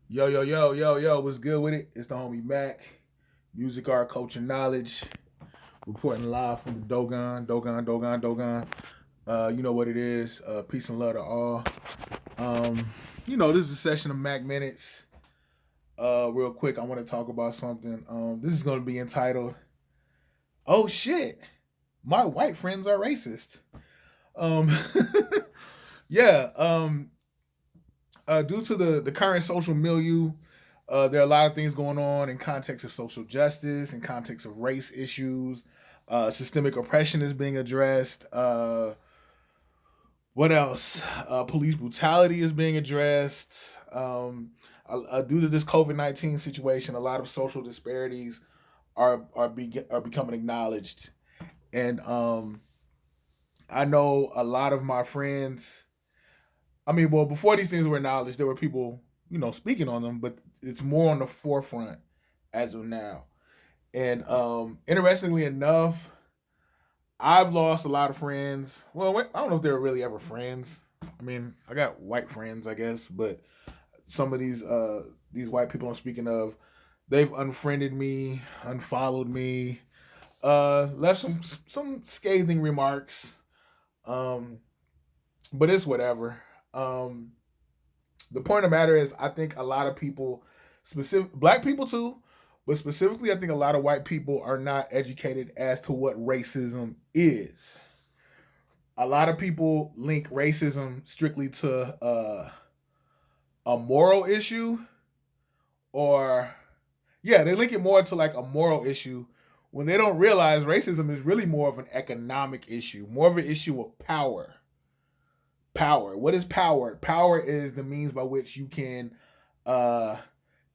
Yo, yo, yo, yo, yo, what's good with it? It's the homie Mac, music art, culture, knowledge, reporting live from the Dogon. You know what it is. Peace and love to all. Um, this is a session of Mac Minutes. Real quick, I want to talk about something. This is going to be entitled, Oh Shit, My White Friends Are Racist. Um, yeah, due to the current social milieu, there are a lot of things going on in context of social justice, in context of race issues. Systemic oppression is being addressed. What else? Police brutality is being addressed. Due to this COVID-19 situation, a lot of social disparities are becoming acknowledged, and I know a lot of my friends. I mean, well, before these things were acknowledged, there were people, speaking on them, but it's more on the forefront as of now. And interestingly enough, I've lost a lot of friends. Well, I don't know if they were really ever friends. I mean, I got white friends, I guess, but some of these white people I'm speaking of, they've unfriended me, unfollowed me, left some scathing remarks. Um, but it's whatever. Um, the point of the matter is, I think a lot of people, specific black people too, but specifically, I think a lot of white people are not educated as to what racism is. A lot of people link racism strictly to a moral issue, or yeah, they link it more to like a moral issue when they don't realize racism is really more of an economic issue, more of an issue of power. Power. What is power? Power is the means by which you can uh,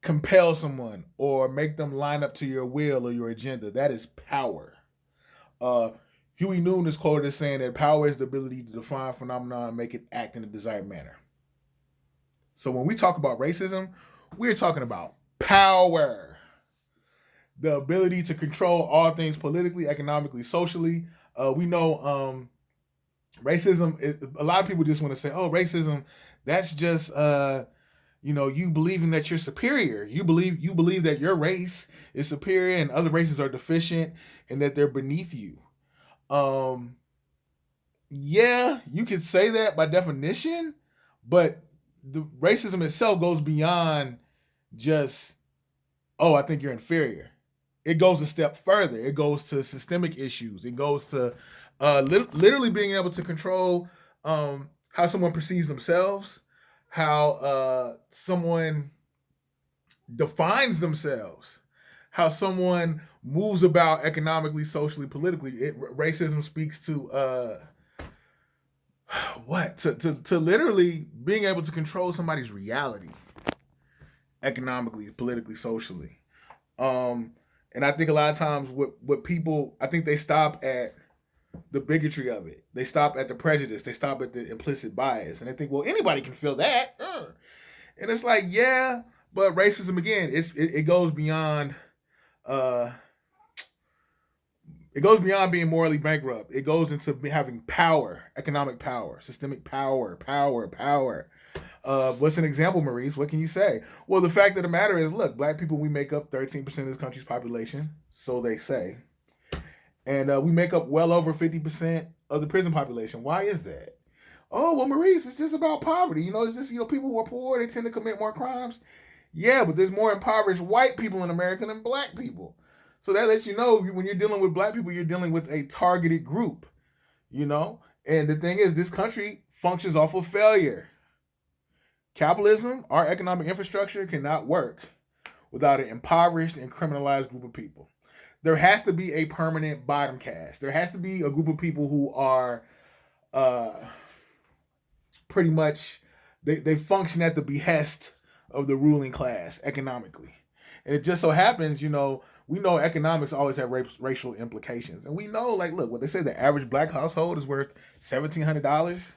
compel someone or make them line up to your will or your agenda. That is power. Uh, Huey Newton is quoted as saying that power is the ability to define phenomena and make it act in a desired manner. So when we talk about racism, we're talking about power, the ability to control all things politically, economically, socially. We know racism. A lot of people just want to say, "Oh, racism. That's just you believing that you're superior. You believe that your race is superior and other races are deficient and that they're beneath you." Um, yeah, you could say that by definition, but the racism itself goes beyond just, oh, I think you're inferior. It goes a step further. It goes to systemic issues. It goes to literally being able to control how someone perceives themselves, how someone defines themselves, how someone moves about economically, socially, politically. Racism speaks to what to literally being able to control somebody's reality economically, politically, socially. Um, and I think a lot of times what people, I think they stop at the bigotry of it. They stop at the prejudice. They stop at the implicit bias, and they think, well, anybody can feel that. And it's like, yeah, but racism again, it goes beyond. Uh, it goes beyond being morally bankrupt. It goes into having power, economic power, systemic power. What's an example, Maurice? What can you say? Well, the fact of the matter is, look, black people, we make up 13% of this country's population, so they say. And we make up well over 50% of the prison population. Why is that? Oh, well, Maurice, it's just about poverty. It's just, people who are poor, they tend to commit more crimes. Yeah, but there's more impoverished white people in America than black people. So that lets you know when you're dealing with black people, you're dealing with a targeted group, you know? And the thing is, this country functions off of failure. Capitalism, our economic infrastructure cannot work without an impoverished and criminalized group of people. There has to be a permanent bottom caste. There has to be a group of people who are uh, pretty much, they function at the behest of the ruling class economically. And it just so happens, we know economics always have racial implications. And we know, like, look, what they say, the average black household is worth $1,700,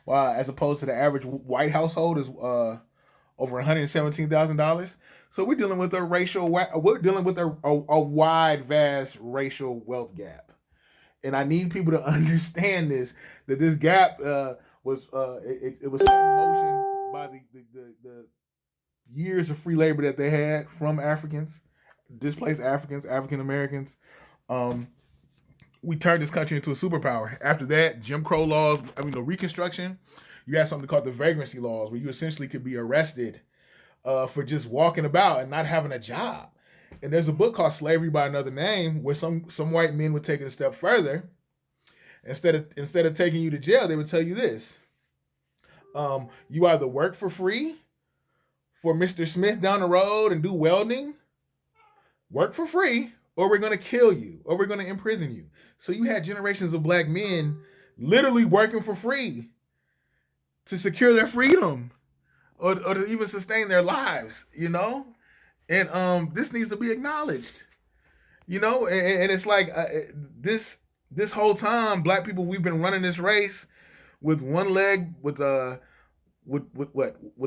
while as opposed to the average white household is over $117,000. So we're dealing with a wide, vast racial wealth gap. And I need people to understand this, that this gap was set in motion by the years of free labor that they had from Africans, displaced Africans, African Americans. We turned this country into a superpower. After that, Jim Crow laws, the Reconstruction, you had something called the vagrancy laws, where you essentially could be arrested for just walking about and not having a job. And there's a book called Slavery by Another Name, where some white men would take it a step further. Instead of taking you to jail, they would tell you this: you either work for free for Mr. Smith down the road and do welding, work for free, or we're going to kill you, or we're going to imprison you. So you had generations of black men literally working for free to secure their freedom or to even sustain their lives, And this needs to be acknowledged, And it's like this whole time, black people, we've been running this race with one leg, with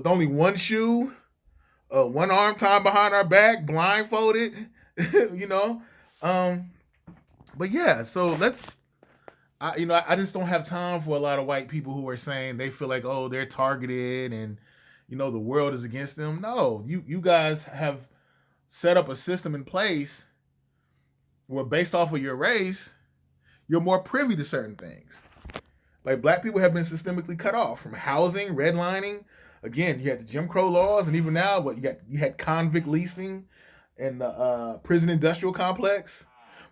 only one shoe, one arm tied behind our back, blindfolded, But yeah, so I just don't have time for a lot of white people who are saying they feel like, oh, they're targeted and, the world is against them. No, you guys have set up a system in place where, based off of your race, you're more privy to certain things. Like, black people have been systemically cut off from housing, redlining. Again, you had the Jim Crow laws, and even now, you had convict leasing and the prison industrial complex,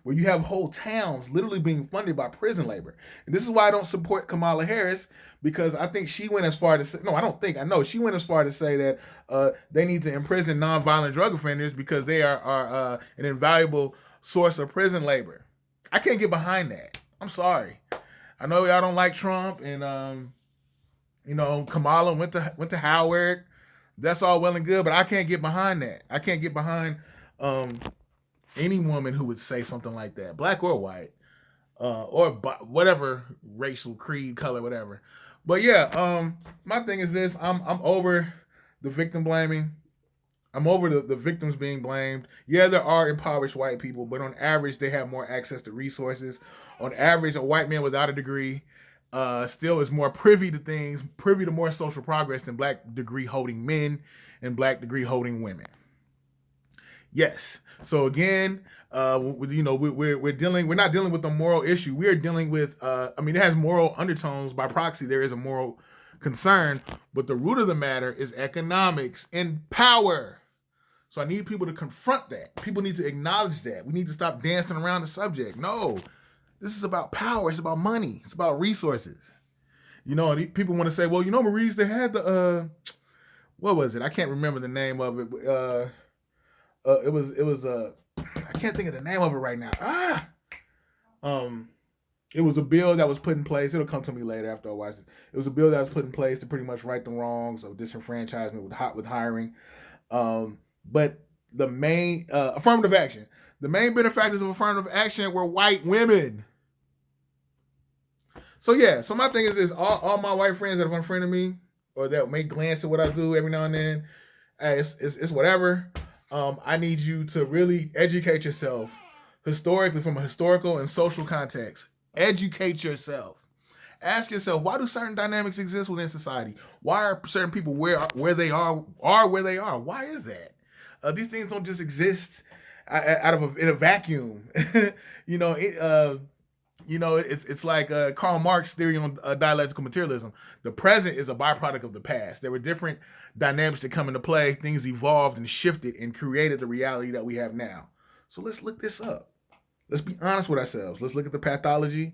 where you have whole towns literally being funded by prison labor. And this is why I don't support Kamala Harris, because I think she went as far to say, I know she went as far to say that they need to imprison nonviolent drug offenders because they are an invaluable source of prison labor. I can't get behind that. I'm sorry. I know y'all don't like Trump, and Kamala went to Howard. That's all well and good, but I can't get behind that. I can't get behind any woman who would say something like that, black or white, or whatever racial, creed, color, whatever. But yeah, my thing is this: I'm over the victim blaming. I'm over the victims being blamed. Yeah, there are impoverished white people, but on average, they have more access to resources. On average, a white man without a degree still is more privy to things, privy to more social progress than black degree holding men and black degree holding women. Yes. So again, we're not dealing with a moral issue. We are dealing with, it has moral undertones by proxy. There is a moral concern, but the root of the matter is economics and power. So I need people to confront that. People need to acknowledge that. We need to stop dancing around the subject. No, this is about power. It's about money. It's about resources. And people want to say, well, Maurice, they had the, what was it? I can't remember the name of it. It was I can't think of the name of it right now. It was a bill that was put in place. It'll come to me later after I watch it. It was a bill that was put in place to pretty much right the wrongs of disenfranchisement with hiring. But the main affirmative action, the main benefactors of affirmative action were white women. So yeah, so my thing is this: all my white friends that have unfriended me or that may glance at what I do every now and then, hey, it's whatever. I need you to really educate yourself historically, from a historical and social context. Educate yourself. Ask yourself, why do certain dynamics exist within society? Why are certain people where they are where they are? Why is that? These things don't just exist in a vacuum. It's like Karl Marx's theory on dialectical materialism. The present is a byproduct of the past. There were different dynamics that come into play. Things evolved and shifted and created the reality that we have now. So let's look this up. Let's be honest with ourselves. Let's look at the pathology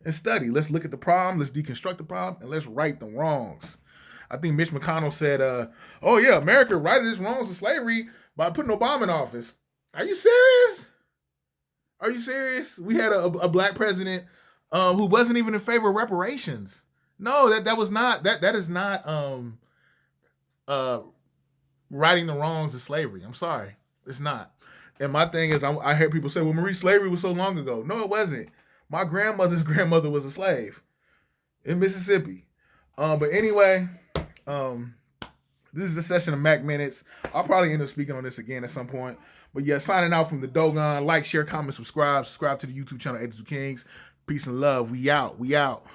and study. Let's look at the problem. Let's deconstruct the problem, and let's right the wrongs. I think Mitch McConnell said, America righted its wrongs of slavery by putting Obama in office. Are you serious? Are you serious? We had a black president who wasn't even in favor of reparations. No, that is not righting the wrongs of slavery. I'm sorry. It's not. And my thing is, I hear people say, well, Maurice, slavery was so long ago. No, it wasn't. My grandmother's grandmother was a slave in Mississippi. But anyway, this is a session of Mac Minutes. I'll probably end up speaking on this again at some point. But yeah, signing out from the Dogon. Like, share, comment, subscribe. Subscribe to the YouTube channel, 82 Kings. Peace and love. We out.